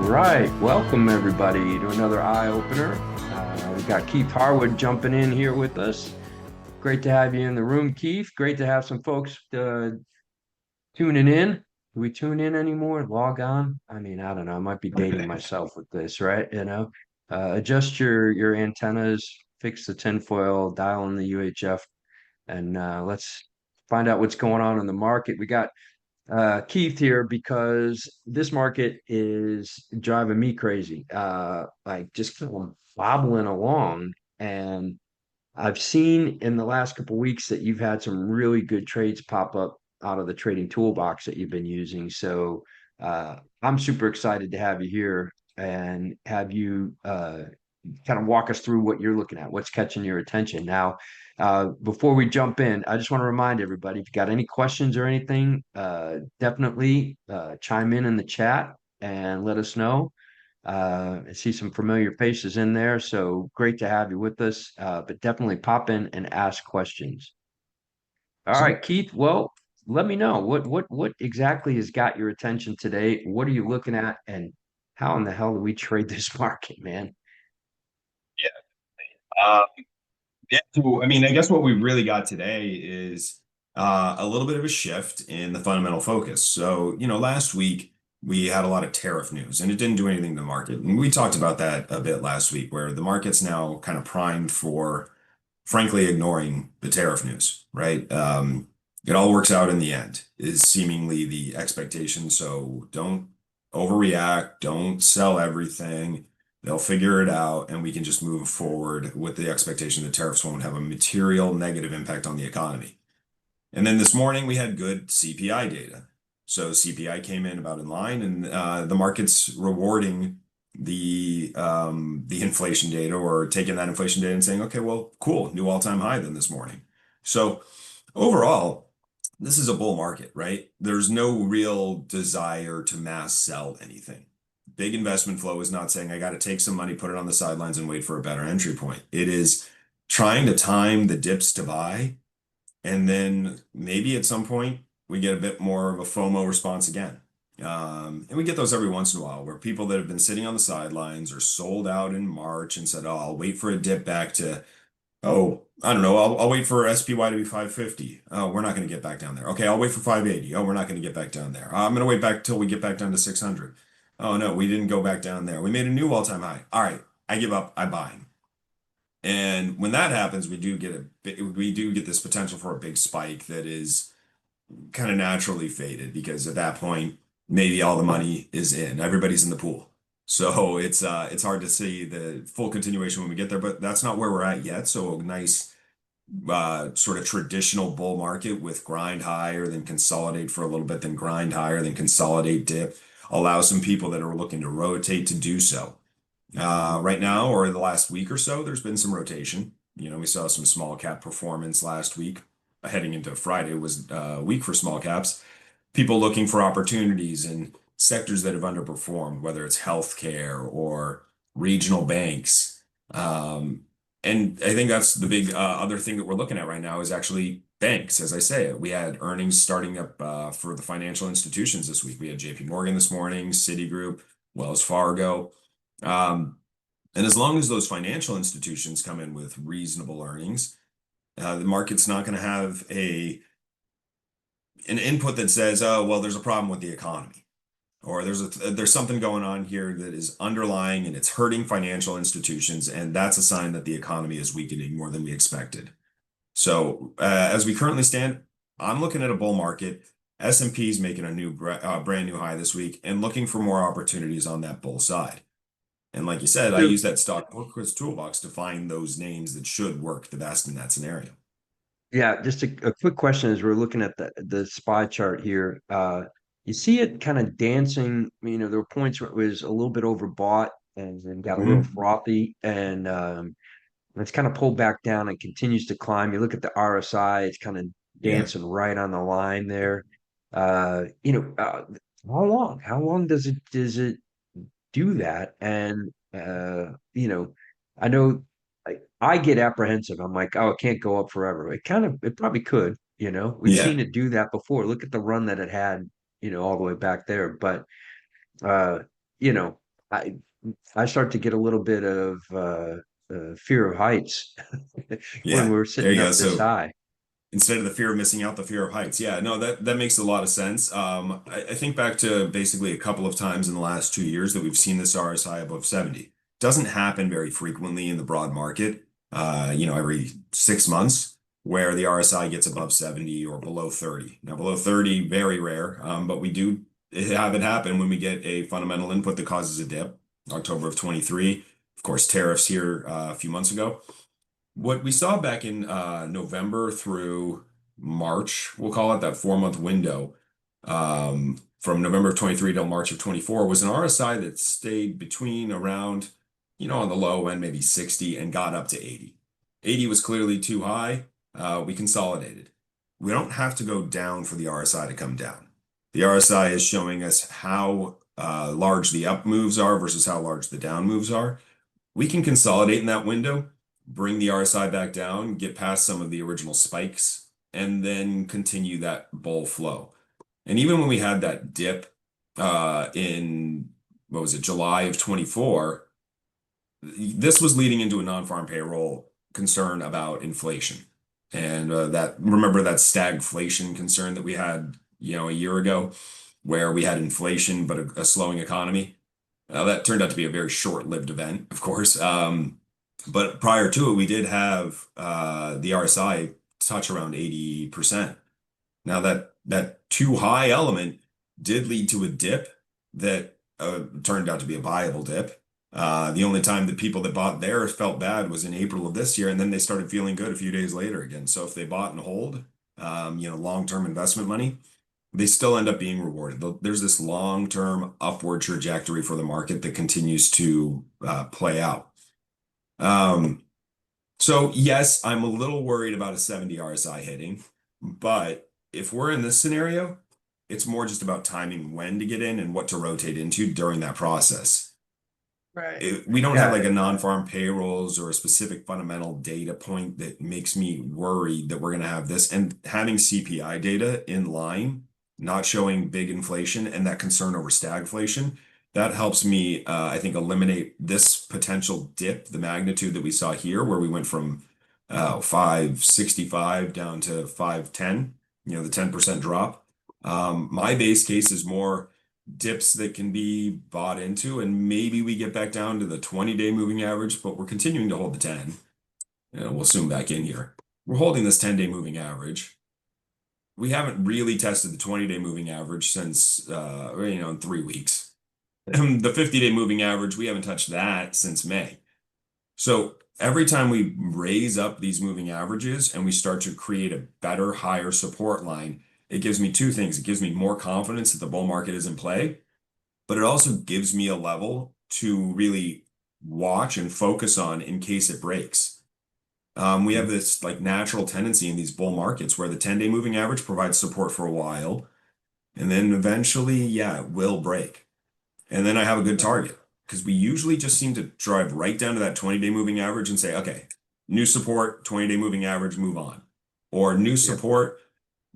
right. Welcome, everybody, to another eye opener. We got Keith Harwood jumping in here with us. Great to have you in the room, Keith. Great to have some folks tuning in. Do we tune in anymore? Log on? I mean, I don't know. I might be dating myself with this, right? Adjust your antennas, fix the tinfoil, dial in the UHF, and let's find out what's going on in the market. We got Keith here because this market is driving me crazy. Like just kind of bobbling along. And I've seen in the last couple of weeks that you've had some really good trades pop up out of the trading toolbox that you've been using. So I'm super excited to have you here and have you kind of walk us through what you're looking at, what's catching your attention. Now, before we jump in, I just want to remind everybody, if you got any questions or anything, definitely chime in the chat and let us know. I see some familiar faces in there, so great to have you with us. But definitely pop in and ask questions. All So, right, Keith. Well, let me know what exactly has got your attention today. What are you looking at, and how in the hell do we trade this market, man? yeah. Um, yeah. So, I mean, I guess what we really got today is a little bit of a shift in the fundamental focus. So, last week we had a lot of tariff news and it didn't do anything to the market. And we talked about that a bit last week, where the market's now kind of primed for, frankly, ignoring the tariff news, right? It all works out in the end, is seemingly the expectation. So don't overreact, don't sell everything. They'll figure it out, and we can just move forward with the expectation that tariffs won't have a material negative impact on the economy. And then this morning we had good CPI data. So CPI came in about in line, and the market's rewarding the inflation data, or taking that inflation data and saying, okay, well, cool, new all-time high then this morning. So overall, this is a bull market, right? There's no real desire to mass sell anything. Big investment flow is not saying I got to take some money, put it on the sidelines, and wait for a better entry point. It is trying to time the dips to buy, and then maybe at some point we get a bit more of a FOMO response again. And we get those every once in a while, where people that have been sitting on the sidelines or sold out in March and said, oh, I'll wait for a dip back to, oh, I don't know, I'll wait for SPY to be 550. Oh, we're not going to get back down there. Okay, I'll wait for 580. Oh, we're not going to get back down there. I'm going to wait back till we get back down to 600. Oh, no, we didn't go back down there. We made a new all-time high. All right, I give up. I'm buying. And when that happens, we do get this potential for a big spike that is kind of naturally faded, because at that point, maybe all the money is in. Everybody's in the pool. So it's hard to see the full continuation when we get there, but that's not where we're at yet. So a nice sort of traditional bull market with grind higher, then consolidate for a little bit, then grind higher, then consolidate dip, allow some people that are looking to rotate to do so. Right now, or the last week or so, there's been some rotation. We saw some small cap performance last week. Heading into Friday was a week for small caps. People looking for opportunities in sectors that have underperformed, whether it's healthcare or regional banks. And I think that's the big other thing that we're looking at right now is actually banks. As I say, we had earnings starting up for the financial institutions this week. We had JP Morgan this morning, Citigroup, Wells Fargo. And as long as those financial institutions come in with reasonable earnings, the market's not going to have an input that says, "Oh, well, there's a problem with the economy," or there's something going on here that is underlying and it's hurting financial institutions, and that's a sign that the economy is weakening more than we expected. So, as we currently stand, I'm looking at a bull market. S&P is making a brand new high this week, and looking for more opportunities on that bull side. And like you said, I use that stock focus toolbox to find those names that should work the best in that scenario. Yeah, just a quick question as we're looking at the SPY chart here. You see it kind of dancing. There were points where it was a little bit overbought and then got a little Mhm. frothy, and it's kind of pulled back down and continues to climb. You look at the RSI; it's kind of Yeah. dancing right on the line there. Uh, you know, uh, how long? How long does it do that? And I know I get apprehensive. I'm like, oh, it can't go up forever. It probably could. We've Yeah. seen it do that before. Look at the run that it had, all the way back there. But uh, you know, I I start to get a little bit of fear of heights when Yeah, we're there sitting you go. up this So high. instead of the fear of missing out, the fear of heights. Yeah, no, that makes a lot of sense. I think back to basically a couple of times in the last 2 years that we've seen this RSI above 70. Doesn't happen very frequently in the broad market. Every 6 months where the RSI gets above 70 or below 30. Now, below 30, very rare, but we do have it happen when we get a fundamental input that causes a dip. October of 23, of course, tariffs here a few months ago. What we saw back in November through March, we'll call it that 4 month window, from November of 23 till March of 24, was an RSI that stayed between around, on the low end, maybe 60 and got up to 80. 80 was clearly too high. We consolidated. We don't have to go down for the RSI to come down. The RSI is showing us how large the up moves are versus how large the down moves are. We can consolidate in that window, bring the RSI back down, get past some of the original spikes, and then continue that bull flow. And even when we had that dip in, what was it, July of 24, this was leading into a non-farm payroll concern about inflation. And remember that stagflation concern that we had, a year ago, where we had inflation but a slowing economy. That turned out to be a very short-lived event, of course. But prior to it, we did have the RSI touch around 80%. Now that too high element did lead to a dip that turned out to be a viable dip. The only time the people that bought there felt bad was in April of this year, and then they started feeling good a few days later again. So if they bought and hold, long-term investment money, they still end up being rewarded. There's this long-term upward trajectory for the market that continues to play out. So yes, I'm a little worried about a 70 RSI hitting, but if we're in this scenario, it's more just about timing when to get in and what to rotate into during that process. Right. We don't have like Yeah. a non-farm payrolls or a specific fundamental data point that makes me worried that we're going to have this. And having CPI data in line, not showing big inflation and that concern over stagflation, that helps me, I think, eliminate this potential dip, the magnitude that we saw here, where we went from 565 down to 510, the 10% drop. My base case is more dips that can be bought into, and maybe we get back down to the 20-day moving average, but we're continuing to hold the 10. We'll zoom back in here. We're holding this 10-day moving average. We haven't really tested the 20-day moving average since, in 3 weeks. The 50-day moving average, we haven't touched that since May. So every time we raise up these moving averages and we start to create a better, higher support line, it gives me two things. It gives me more confidence that the bull market is in play, but it also gives me a level to really watch and focus on in case it breaks. We have this like natural tendency in these bull markets where the 10-day moving average provides support for a while, and then eventually, yeah, it will break. And then I have a good target because we usually just seem to drive right down to that 20-day moving average and say, okay, new support, 20-day moving average, move on. Or new support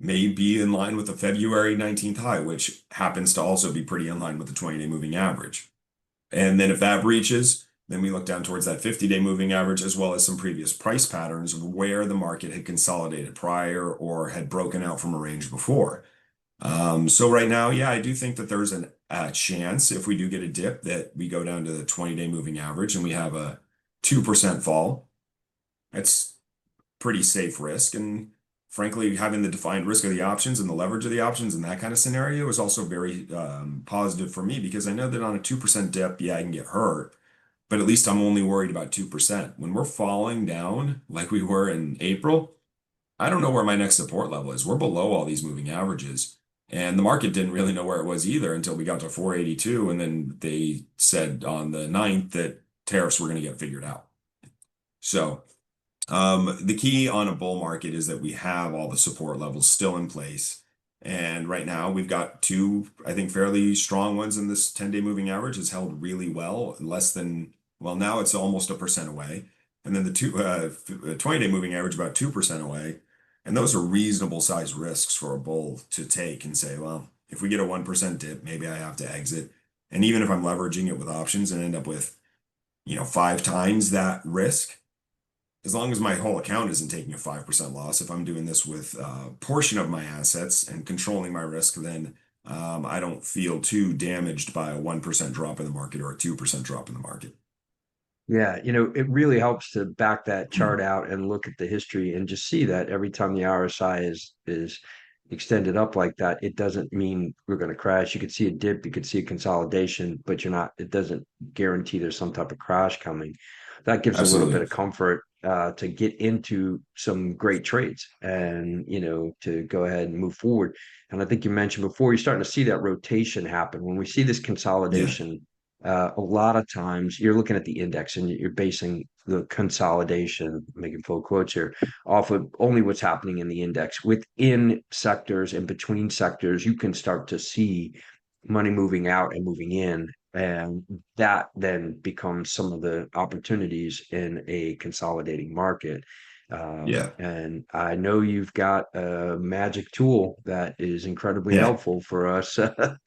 may be in line with the February 19th high, which happens to also be pretty in line with the 20-day moving average. And then if that breaches, then we look down towards that 50-day moving average, as well as some previous price patterns of where the market had consolidated prior or had broken out from a range before. So right now, yeah, I do think that there's a chance if we do get a dip that we go down to the 20-day moving average and we have a 2% fall. That's pretty safe risk. And frankly, having the defined risk of the options and the leverage of the options in that kind of scenario is also very positive for me because I know that on a 2% dip, yeah, I can get hurt, but at least I'm only worried about 2%. When we're falling down like we were in April, I don't know where my next support level is. We're below all these moving averages. And the market didn't really know where it was either until we got to 482. And then they said on the 9th that tariffs were going to get figured out. So the key on a bull market is that we have all the support levels still in place. And right now we've got two, I think, fairly strong ones in this 10-day moving average has held really well, now it's almost 1% away. And then the 20-day moving average about 2% away. And those are reasonable size risks for a bull to take and say, well, if we get a 1% dip, maybe I have to exit. And even if I'm leveraging it with options and end up with, 5 times that risk, as long as my whole account isn't taking a 5% loss, if I'm doing this with a portion of my assets and controlling my risk, then I don't feel too damaged by a 1% drop in the market or a 2% drop in the market. Yeah, it really helps to back that chart out and look at the history and just see that every time the RSI is extended up like that, it doesn't mean we're going to crash. You could see a dip, you could see a consolidation, but it doesn't guarantee there's some type of crash coming. That gives a little bit Absolutely. of comfort to get into some great trades and, to go ahead and move forward. And I think you mentioned before, you're starting to see that rotation happen. When we see this Yeah. consolidation, a lot of times you're looking at the index and you're basing the consolidation, making full quotes here, off of only what's happening in the index. Within sectors and between sectors, you can start to see money moving out and moving in. And that then becomes some of the opportunities in a consolidating market. Yeah. And I know you've got a magic tool that is incredibly Yeah. helpful for us to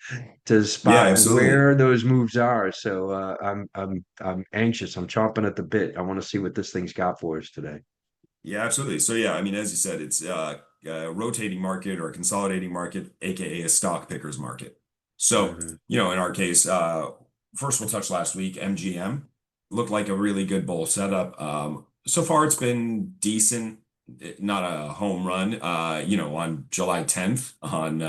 Yeah, spot absolutely. where those moves are. So I'm anxious. I'm chomping at the bit. I want to see what this thing's got for us today. Yeah, absolutely. So yeah, I mean, as you said, it's a rotating market or a consolidating market, aka a stock pickers market. So, Mhm. in our case, first we'll touch last week, MGM looked like a really good bull setup. So far it's been decent, not a home run. On July 10th, on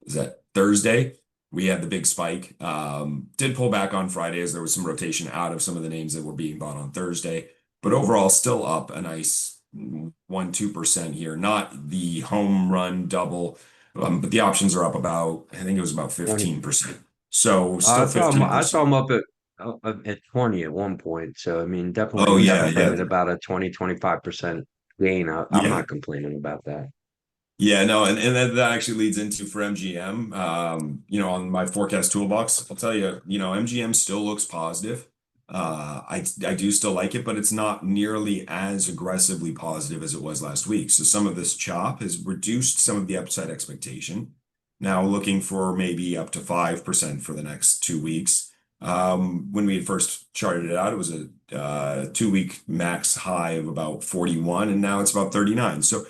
is that Thursday, we had the big spike. Did pull back on Friday as there was some rotation out of some of the names that were being bought on Thursday, but overall still up a nice 1-2% here. Not the home run double, but the options are up about, I think it was about 20. 15%. So I still saw him. I saw 15%. him up at 20 at one point. So I mean, Oh yeah, definitely yeah, at about a 20-25% gain. I'm yeah. not complaining about that. Yeah, no, and that actually leads into for MGM. On my forecast toolbox, I'll tell you, MGM still looks positive. I do still like it, but it's not nearly as aggressively positive as it was last week. So some of this chop has reduced some of the upside expectation. Now looking for maybe up to 5% for the next 2 weeks. When we had first charted it out, it was a 2 week max high of about 41, and now it's about 39. So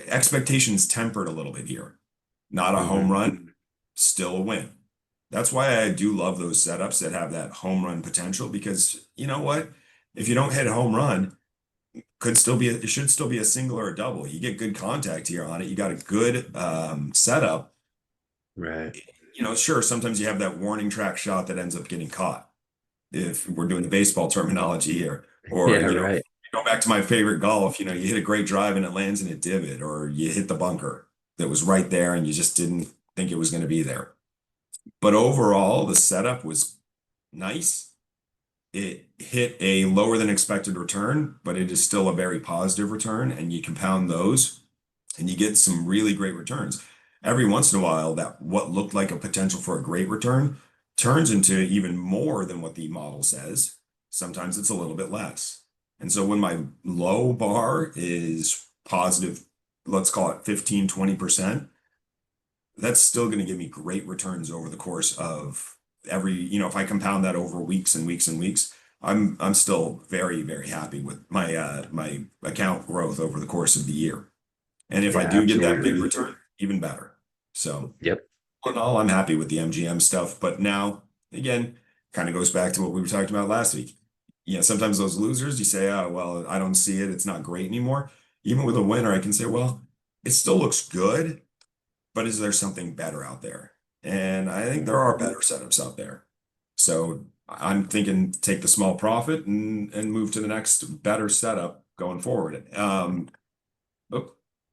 expectations tempered a little bit here. Not a home Hmm. run, still a win. That's why I do love those setups that have that home run potential because you know what? If you don't hit a home run, it should still be a single or a double. You get good contact here on it. You got a good setup. Right. Sure, sometimes you have that warning track shot that ends up getting caught. If we're doing the baseball terminology here, or Yeah. Right. go back to my favorite golf, you hit a great drive and it lands in a divot, or you hit the bunker that was right there and you just didn't think it was going to be there. But overall, the setup was nice. It hit a lower than expected return, but it is still a very positive return, and you compound those and you get some really great returns. Every once in a while, that what looked like a potential for a great return turns into even more than what the model says. Sometimes it's a little bit less. And so when my low bar is positive, let's call it 15-20%, that's still going to give me great returns over the course of if I compound that over weeks and weeks and weeks, I'm still very, very happy with my account growth over the course of the year. And if I Yeah. do get that big Absolutely. return, even better. So, Yep. all in all, I'm happy with the MGM stuff. But now, again, kind of goes back to what we were talking about last week. Sometimes those losers, you say, oh, well, I don't see it. It's not great anymore. Even with a winner, I can say, well, it still looks good, but is there something better out there? And I think there are better setups out there. So I'm thinking take the small profit and move to the next better setup going forward. Oh,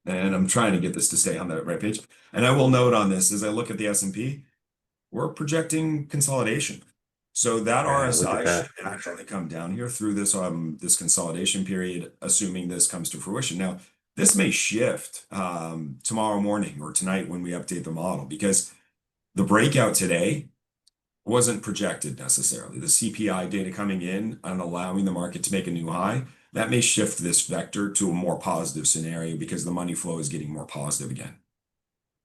and I'm trying to get this to stay on the right page. And I will note on this as I look at the S&P, we're projecting consolidation. So that Yeah. Look at RSI that. should actually come down here through this consolidation period, assuming this comes to fruition. Now, this may shift tomorrow morning or tonight when we update the model because the breakout today wasn't projected necessarily. The CPI data coming in and allowing the market to make a new high, that may shift this vector to a more positive scenario because the money flow is getting more positive again.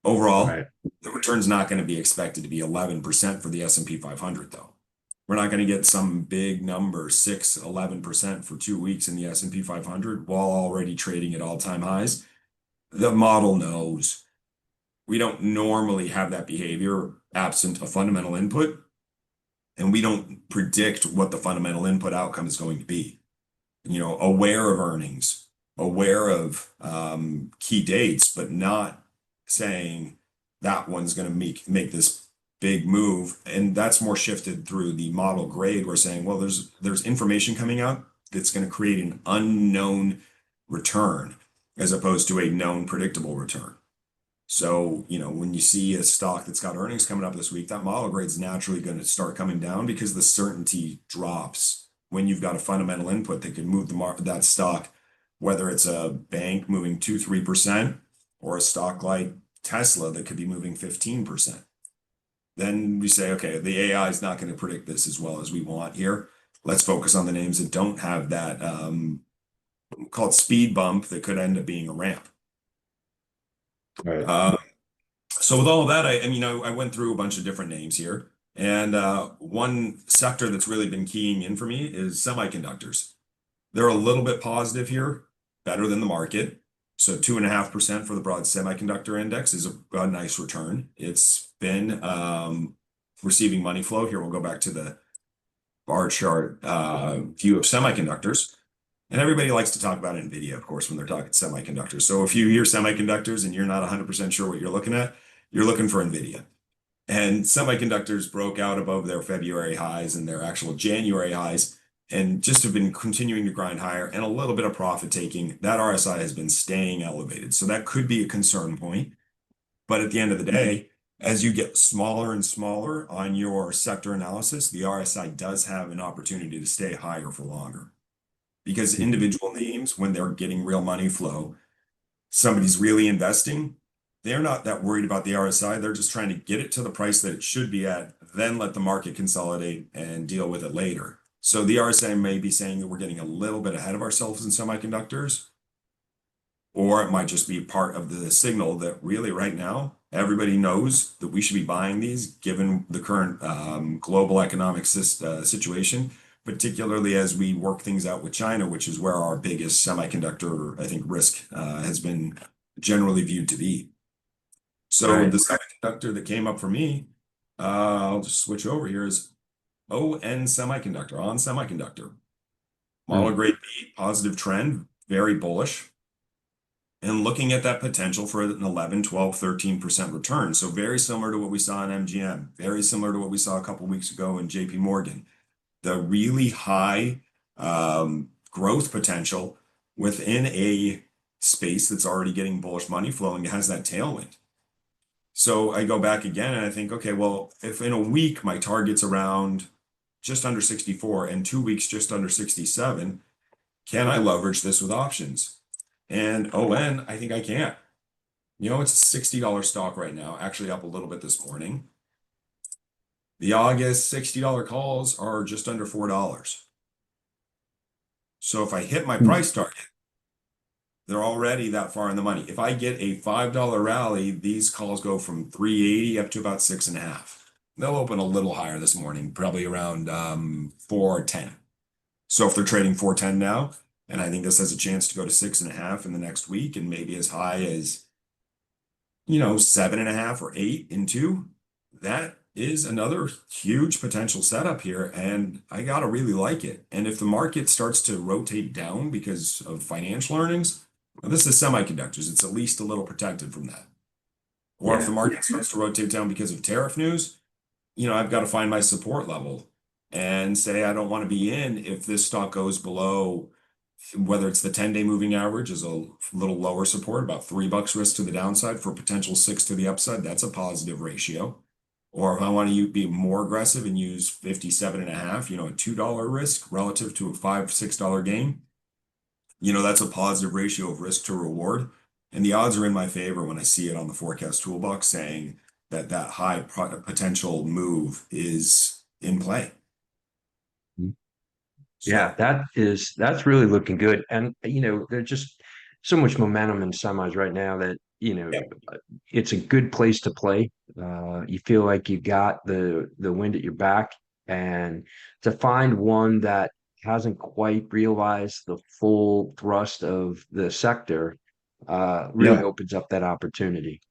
Overall, Right. the return's not going to be expected to be 11% for the S&P 500, though. We're not going to get some big number, 6, 11% for 2 weeks in the S&P 500 while already trading at all-time highs. The model knows we don't normally have that behavior absent a fundamental input, and we don't predict what the fundamental input outcome is going to be. Aware of earnings, aware of key dates, but not saying that one's going to make this big move. And that's more shifted through the model grade. We're saying, well, there's information coming out that's going to create an unknown return as opposed to a known predictable return. So, when you see a stock that's got earnings coming up this week, that model grade's naturally going to start coming down because the certainty drops when you've got a fundamental input that could move that stock, whether it's a bank moving 2-3% or a stock like Tesla that could be moving 15%. Then we say, okay, the AI is not going to predict this as well as we want here. Let's focus on the names that don't have that called speed bump that could end up being a ramp. Right. So with all of that, I went through a bunch of different names here, and one sector that's really been keying in for me is semiconductors. They're a little bit positive here, better than the market. So 2.5% for the broad semiconductor index is a nice return. It's been receiving money flow. Here we'll go back to the bar chart view of semiconductors. And everybody likes to talk about NVIDIA, of course, when they're talking semiconductors. So if you hear semiconductors and you're not 100% sure what you're looking at, you're looking for NVIDIA. And semiconductors broke out above their February highs and their actual January highs and just have been continuing to grind higher and a little bit of profit taking. That RSI has been staying elevated. So that could be a concern point. But at the end of the day, as you get smaller and smaller on your sector analysis, the RSI does have an opportunity to stay higher for longer. Because individual names, when they're getting real money flow, somebody's really investing, they're not that worried about the RSI. They're just trying to get it to the price that it should be at, then let the market consolidate and deal with it later. So the RSI may be saying that we're getting a little bit ahead of ourselves in semiconductors, or it might just be part of the signal that really right now, everybody knows that we should be buying these given the current global economic situation, particularly as we work things out with China, which is where our biggest semiconductor, I think, risk has been generally viewed to be. So Right. the semiconductor that came up for me, I'll just switch over here, is ON Semiconductor, on semiconductor. Model grade B, positive trend, very bullish. And looking at that potential for an 11, 12, 13% return. So very similar to what we saw in MGM, very similar to what we saw a couple weeks ago in JP Morgan. The really high growth potential within a space that's already getting bullish money flowing, it has that tailwind. So I go back again and I think, okay, well, if in a week my target's around just under 64 and 2 weeks just under 67, can I leverage this with options? And ON, I think I can. It's a $60 stock right now, actually up a little bit this morning. The August $60 calls are just under $4. So if I hit my price target, they're already that far in the money. If I get a $5 rally, these calls go from 380 up to about 6.5. They'll open a little higher this morning, probably around 410. So if they're trading 410 now, and I think this has a chance to go to 6.5 in the next week, and maybe as high as 7.5 or 8 in 2, that is another huge potential setup here, and I gotta really like it. And if the market starts to rotate down because of financial earnings, well, this is semiconductors, it's at least a little protected from that. Or if the market starts to rotate down because of tariff news, I've got to find my support level and say I don't want to be in if this stock goes below, whether it's the 10-day moving average is a little lower support, about $3 risk to the downside for potential 6 to the upside. That's a positive ratio. Or if I want to be more aggressive and use 57.5, a $2 risk relative to a $5, $6 gain, that's a positive ratio of risk to reward. And the odds are in my favor when I see it on the forecast toolbox saying that high potential move is in play. Yeah, So, that's really looking good. And there's just so much momentum in semis right now that Yeah. it's a good place to play. You feel like you got the wind at your back, and to find one that hasn't quite realized the full thrust of the sector really Yeah. opens up that opportunity.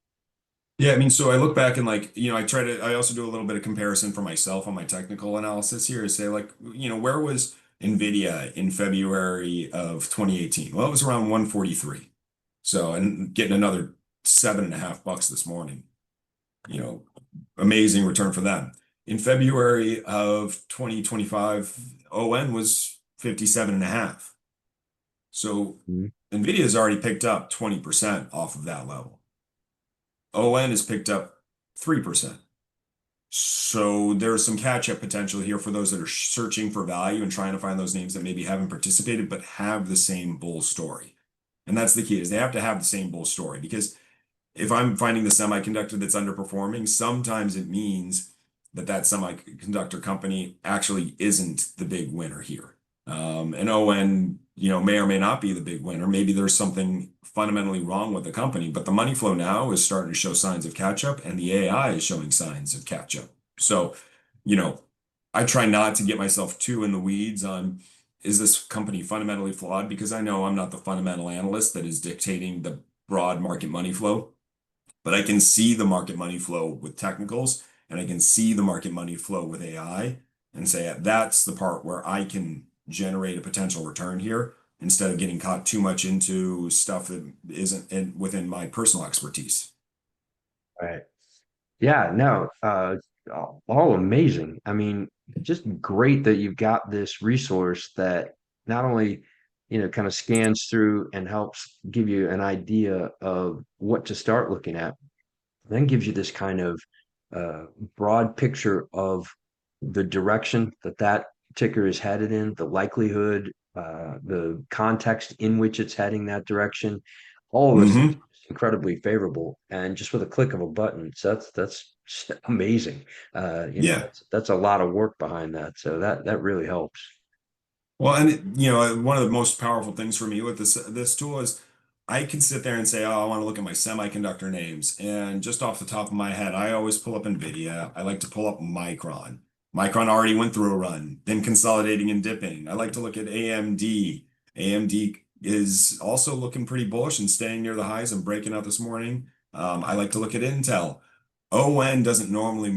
Yeah, I mean, so I look back and like, I also do a little bit of comparison for myself on my technical analysis here to say like, where was Nvidia in February of 2018? Well, it was around 143. So, and getting another 7.5 bucks this morning, you know, amazing return for them. In February of 2025, ON was 57 and a half. So Mhm. Nvidia has already picked up 20% off of that level. ON has picked up 3%. So there's some catch-up potential here for those that are searching for value and trying to find those names that maybe haven't participated but have the same bull story. And that's the key, is they have to have the same bull story, because if I'm finding the semiconductor that's underperforming, sometimes it means that that semiconductor company actually isn't the big winner here. And ON, may or may not be the big winner. Maybe there's something fundamentally wrong with the company, but the money flow now is starting to show signs of catch up, and the AI is showing signs of catch up. So, you know, I try not to get myself too in the weeds on, is this company fundamentally flawed? Because I know I'm not the fundamental analyst that is dictating the broad market money flow, but I can see the market money flow with technicals, and I can see the market money flow with AI, and say that's the part where I can generate a potential return here instead of getting caught too much into stuff that within my personal expertise. Right. Yeah, no, all amazing. I mean, just great that you've got this resource that not only, kind of scans through and helps give you an idea of what to start looking at, then gives you this kind of uh, broad picture of the direction that that ticker is headed in, the likelihood, the context in which it's heading that direction. All of this is Hmm. incredibly favorable, and just with a click of a button. So that's just amazing. Yeah. That's a lot of work behind that. So that really helps. Well, and one of the most powerful things for me with this tool is I can sit there and say, oh, I want to look at my semiconductor names, and just off the top of my head, I always pull up Nvidia. I like to pull up Micron. Micron already went through a run, then consolidating and dipping. I like to look at AMD. AMD is also looking pretty bullish and staying near the highs and breaking out this morning. I like to look at Intel. ON doesn't normally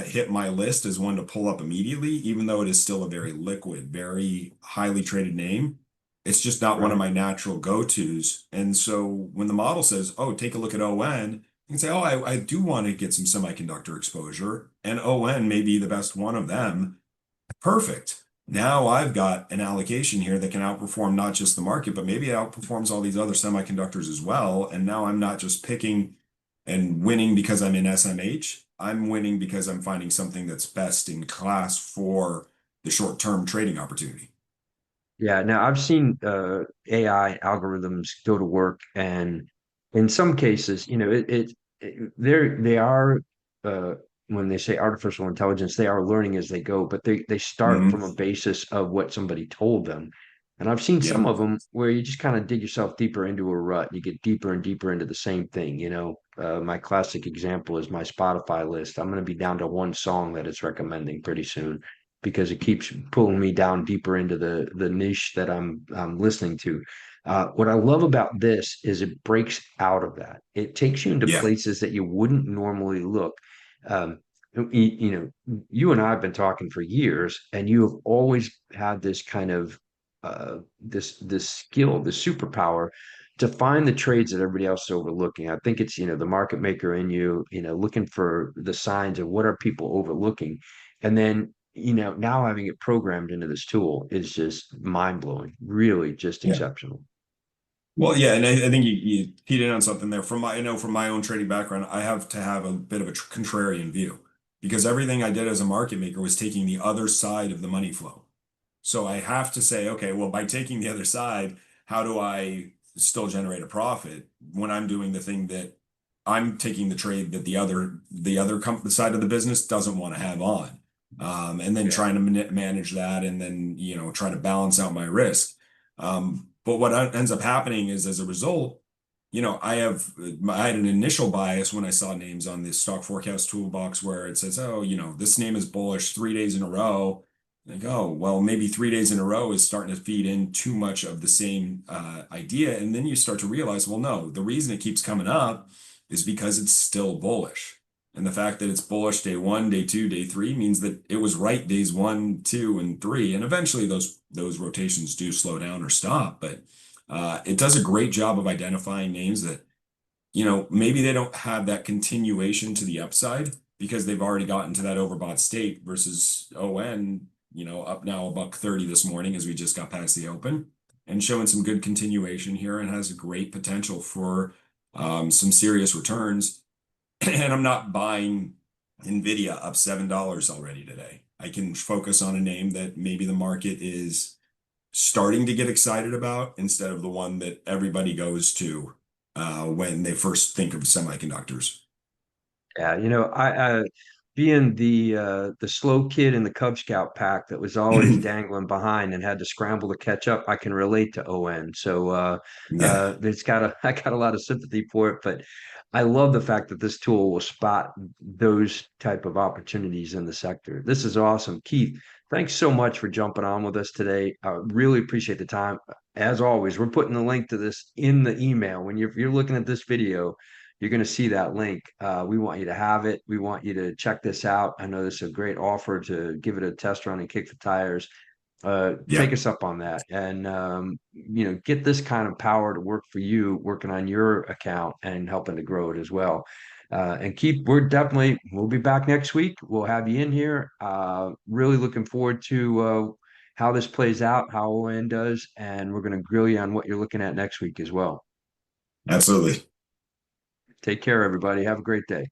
hit my list as one to pull up immediately, even though it is still a very liquid, very highly traded name. It's just not one of Right. my natural go-tos. And so when the model says, oh, take a look at ON, you can say, oh, I do want to get some semiconductor exposure, and ON may be the best one of them. Perfect. Now I've got an allocation here that can outperform not just the market, but maybe it outperforms all these other semiconductors as well. And now I'm not just picking and winning because I'm in SMH. I'm winning because I'm finding something that's best in class for the short-term trading opportunity. Yeah, now I've seen AI algorithms go to work, and in some cases, they are uh, when they say artificial intelligence, they are learning as they go, but they start Hmm. from a basis of what somebody told them. And I've seen Yeah. some of them where you just kind of dig yourself deeper into a rut. You get deeper and deeper into the same thing. My classic example is my Spotify list. I'm going to be down to one song that it's recommending pretty soon because it keeps pulling me down deeper into the niche that I'm listening to. What I love about this is it breaks out of that. It takes you into Yeah. places that you wouldn't normally look. Um, you and I have been talking for years, and you have always had this kind of this skill, this superpower to find the trades that everybody else is overlooking. I think it's the market maker in you, looking for the signs of what are people overlooking, and then now having it programmed into this tool is just mind blowing, really just Yeah. exceptional. Well, yeah, and I think you hit in on something there. From my own trading background, I have to have a bit of a contrarian view, because everything I did as a market maker was taking the other side of the money flow. So I have to say, okay, well, by taking the other side, how do I still generate a profit when I'm doing the thing that I'm taking the trade that the side of the business doesn't want to have on, and then Yeah. trying to manage that, and then try to balance out my risk. But what ends up happening is, as a result, I had an initial bias when I saw names on the stock forecast toolbox where it says, oh, this name is bullish 3 days in a row. Like, oh, well, maybe 3 days in a row is starting to feed in too much of the same idea. And then you start to realize, well, no, the reason it keeps coming up is because it's still bullish. And the fact that it's bullish day one, day two, day three means that it was right days one, two, and three. And eventually those rotations do slow down or stop. But it does a great job of identifying names that, maybe they don't have that continuation to the upside because they've already gotten to that overbought state versus ON, up now $1.30 this morning as we just got past the open and showing some good continuation here and has a great potential for some serious returns. And I'm not buying Nvidia up $7 already today. I can focus on a name that maybe the market is starting to get excited about instead of the one that everybody goes to when they first think of semiconductors. Yeah, I being the slow kid in the Cub Scout pack that was always dangling behind and had to scramble to catch up, I can relate to ON. So Yeah, it's got a I got a lot of sympathy for it, but I love the fact that this tool will spot those type of opportunities in the sector. This is awesome. Keith, thanks so much for jumping on with us today. I really appreciate the time. As always, we're putting the link to this in the email. When you're looking at this video, you're going to see that link. We want you to have it. We want you to check this out. I know this is a great offer to give it a test run and kick the tires. Take yeah, us up on that, and get this kind of power to work for you, working on your account and helping to grow it as well. And Keith, we'll be back next week. We'll have you in here. Really looking forward to how this plays out, how ON does, and we're going to grill you on what you're looking at next week as well. absolutely. Take care, everybody. Have a great day.